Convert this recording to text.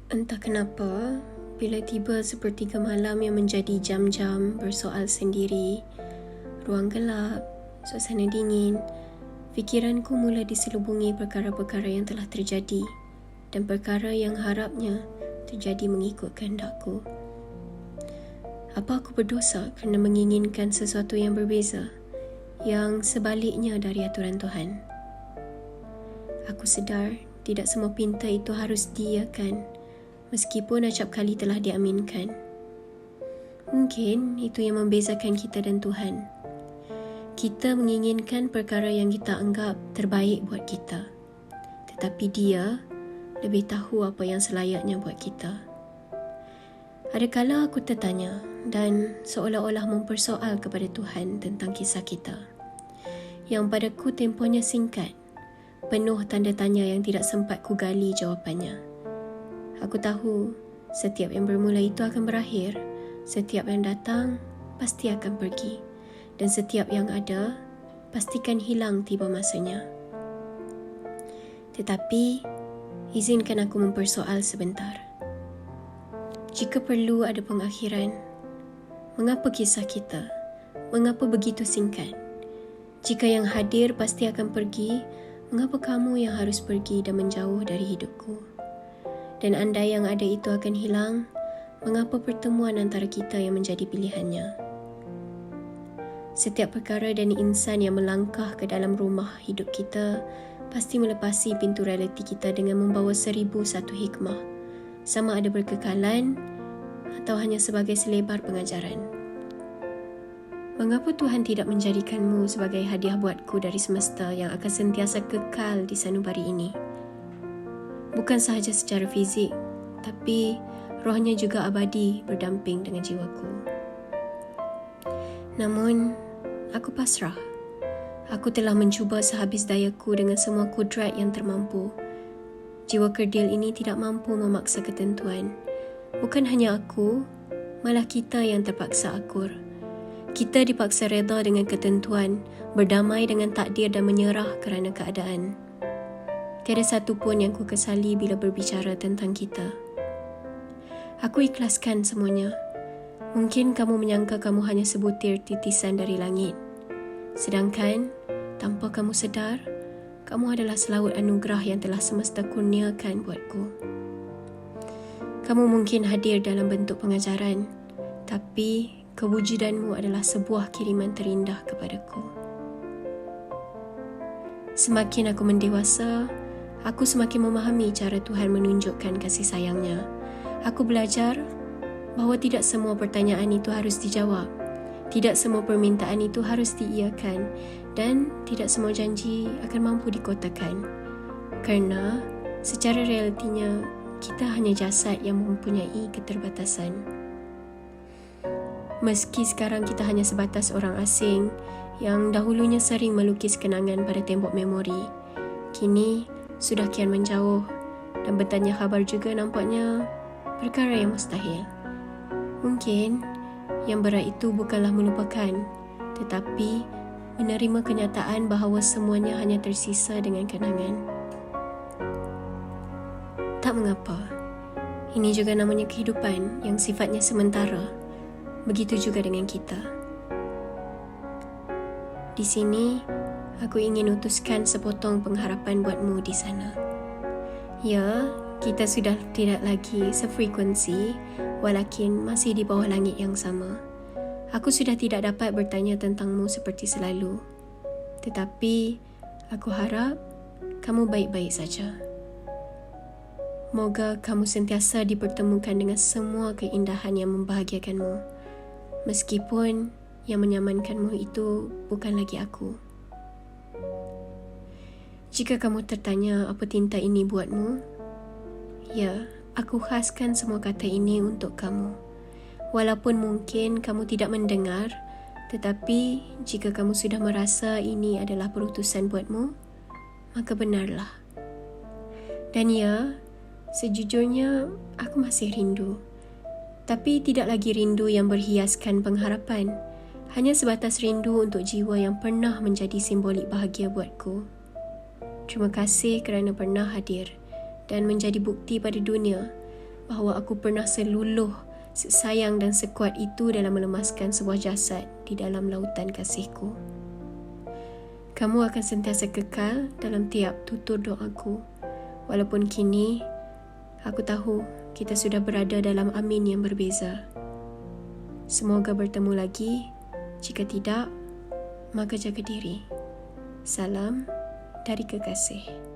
Entah kenapa, bila tiba sepertiga malam yang menjadi jam-jam bersoal sendiri, ruang gelap, suasana dingin, fikiranku mula diselubungi perkara-perkara yang telah terjadi dan perkara yang harapnya terjadi mengikut kehendakku. Apa aku berdosa kerana menginginkan sesuatu yang berbeza, yang sebaliknya dari aturan Tuhan? Aku sedar tidak semua pinta itu harus diiakan, meskipun acap kali telah diaminkan. Mungkin itu yang membezakan kita dan Tuhan. Kita menginginkan perkara yang kita anggap terbaik buat kita, tetapi Dia lebih tahu apa yang selayaknya buat kita. Adakala aku tertanya dan seolah-olah mempersoal kepada Tuhan tentang kisah kita, yang padaku tempohnya singkat, penuh tanda tanya yang tidak sempat ku gali jawapannya. Aku tahu setiap yang bermula itu akan berakhir, setiap yang datang pasti akan pergi, dan setiap yang ada pastikan hilang tiba masanya. Tetapi, izinkan aku mempersoal sebentar. Jika perlu ada pengakhiran, mengapa kisah kita? Mengapa begitu singkat? Jika yang hadir pasti akan pergi, mengapa kamu yang harus pergi dan menjauh dari hidupku? Dan andai yang ada itu akan hilang, mengapa pertemuan antara kita yang menjadi pilihannya? Setiap perkara dan insan yang melangkah ke dalam rumah hidup kita pasti melepasi pintu realiti kita dengan membawa 1001 hikmah, sama ada berkekalan atau hanya sebagai selebar pengajaran. Mengapa Tuhan tidak menjadikanmu sebagai hadiah buatku dari semesta yang akan sentiasa kekal di sanubari ini? Bukan sahaja secara fizik, tapi rohnya juga abadi berdamping dengan jiwaku. Namun, aku pasrah. Aku telah mencuba sehabis dayaku dengan semua kudrat yang termampu. Jiwa kerdil ini tidak mampu memaksa ketentuan. Bukan hanya aku, malah kita yang terpaksa akur. Kita dipaksa reda dengan ketentuan, berdamai dengan takdir dan menyerah kerana keadaan. Tiada satu pun yang ku kesali bila berbicara tentang kita. Aku ikhlaskan semuanya. Mungkin kamu menyangka kamu hanya sebutir titisan dari langit. Sedangkan, tanpa kamu sedar, kamu adalah selaut anugerah yang telah semesta kurniakan buatku. Kamu mungkin hadir dalam bentuk pengajaran, tapi kewujudanmu adalah sebuah kiriman terindah kepadaku. Semakin aku mendewasa, aku semakin memahami cara Tuhan menunjukkan kasih sayangnya. Aku belajar bahawa tidak semua pertanyaan itu harus dijawab, tidak semua permintaan itu harus diiakan, dan tidak semua janji akan mampu dikotakan. Kerana secara realitinya, kita hanya jasad yang mempunyai keterbatasan. Meski sekarang kita hanya sebatas orang asing yang dahulunya sering melukis kenangan pada tembok memori, kini sudah kian menjauh dan bertanya khabar juga nampaknya perkara yang mustahil. Mungkin yang berat itu bukanlah melupakan, tetapi menerima kenyataan bahawa semuanya hanya tersisa dengan kenangan. Tak mengapa, ini juga namanya kehidupan yang sifatnya sementara. Begitu juga dengan kita. Di sini, aku ingin utuskan sepotong pengharapan buatmu di sana. Ya, kita sudah tidak lagi sefrekuensi, walakin masih di bawah langit yang sama. Aku sudah tidak dapat bertanya tentangmu seperti selalu. Tetapi, aku harap kamu baik-baik saja. Moga kamu sentiasa dipertemukan dengan semua keindahan yang membahagiakanmu, meskipun yang menyamankanmu itu bukan lagi aku. Jika kamu tertanya apa tinta ini buatmu, ya, aku khaskan semua kata ini untuk kamu. Walaupun mungkin kamu tidak mendengar, tetapi jika kamu sudah merasa ini adalah perutusan buatmu, maka benarlah. Dan ya, sejujurnya aku masih rindu. Tapi tidak lagi rindu yang berhiaskan pengharapan, hanya sebatas rindu untuk jiwa yang pernah menjadi simbolik bahagia buatku. Terima kasih kerana pernah hadir dan menjadi bukti pada dunia bahawa aku pernah seluluh, sesayang dan sekuat itu dalam melemaskan sebuah jasad di dalam lautan kasihku. Kamu akan sentiasa kekal dalam tiap tutur doaku. Walaupun kini, aku tahu kita sudah berada dalam amin yang berbeza. Semoga bertemu lagi. Jika tidak, maka jaga diri. Salam dari kekasih.